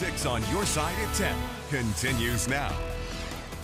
6 on your side at 10 continues now.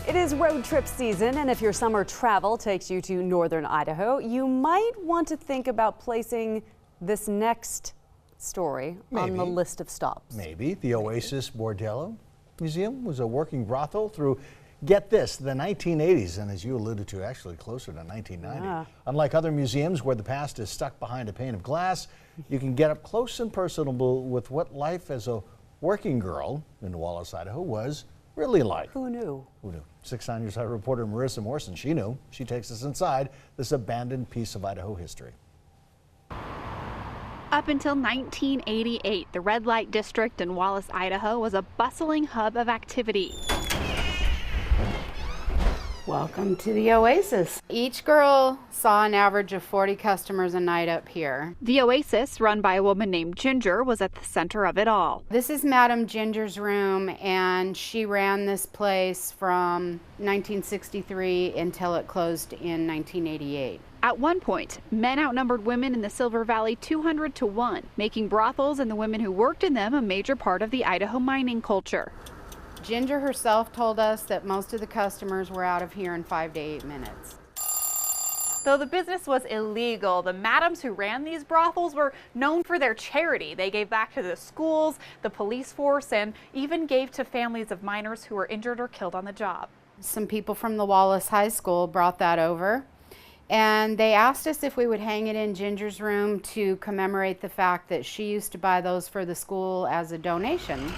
It is road trip season, and if your summer travel takes you to northern Idaho, you might want to think about placing this next story on the list of stops. Maybe. The Oasis Bordello Museum was a working brothel through, get this, the 1980s, and as you alluded to, actually closer to 1990. Yeah. Unlike other museums where the past is stuck behind a pane of glass, you can get up close and personable with what life as a working girl in Wallace, Idaho was really like. Who knew? Who knew? 6 on Your Side reporter Marissa Morrison, she knew. She takes us inside this abandoned piece of Idaho history. Up until 1988, the red light district in Wallace, Idaho was a bustling hub of activity. Welcome to the Oasis. Each girl saw an average of 40 customers a night up here. The Oasis, run by a woman named Ginger, was at the center of it all. This is Madam Ginger's room, and she ran this place from 1963 until it closed in 1988. At one point, men outnumbered women in the Silver Valley 200 to 1, making brothels and the women who worked in them a major part of the Idaho mining culture. Ginger herself told us that most of the customers were out of here in 5 to 8 minutes. Though the business was illegal, the madams who ran these brothels were known for their charity. They gave back to the schools, the police force, and even gave to families of miners who were injured or killed on the job. Some people from the Wallace High School brought that over, and they asked us if we would hang it in Ginger's room to commemorate the fact that she used to buy those for the school as a donation.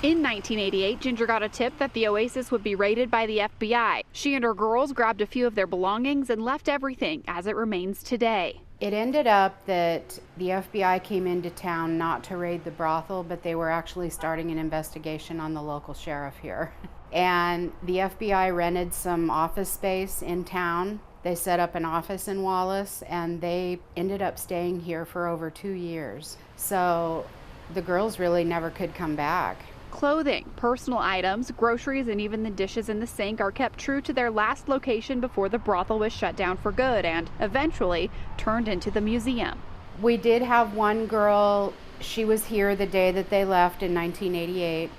In 1988, Ginger got a tip that the Oasis would be raided by the FBI. She and her girls grabbed a few of their belongings and left everything as it remains today. It ended up that the FBI came into town not to raid the brothel, but they were actually starting an investigation on the local sheriff here. And the FBI rented some office space in town. They set up an office in Wallace, and they ended up staying here for over 2 years. So the girls really never could come back. Clothing, personal items, groceries, and even the dishes in the sink are kept true to their last location before the brothel was shut down for good and eventually turned into the museum. We did have one girl, she was here the day that they left in 1988.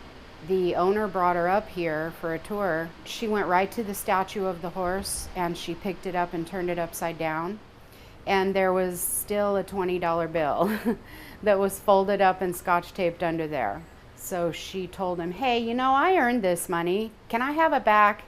The owner brought her up here for a tour. She went right to the statue of the horse and she picked it up and turned it upside down. And there was still a $20 bill that was folded up and scotch taped under there. So she told him, hey, you know, I earned this money. Can I have it back?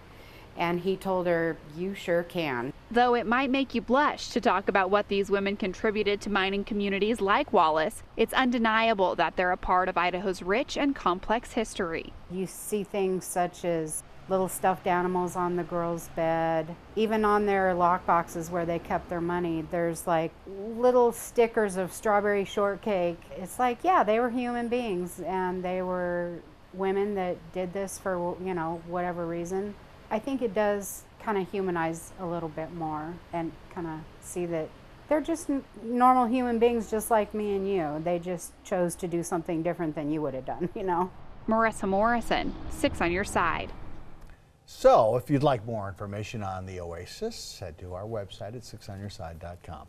And he told her, you sure can. Though it might make you blush to talk about what these women contributed to mining communities like Wallace, it's undeniable that they're a part of Idaho's rich and complex history. You see things such as little stuffed animals on the girls' bed. Even on their lock boxes where they kept their money, there's like little stickers of strawberry shortcake. It's like, yeah, they were human beings and they were women that did this for, you know, whatever reason. I think it does kind of humanize a little bit more and kind of see that they're just normal human beings just like me and you. They just chose to do something different than you would have done, you know. Marissa Morrison, 6 on Your Side. So if you'd like more information on the Oasis, head to our website at 6onyourside.com.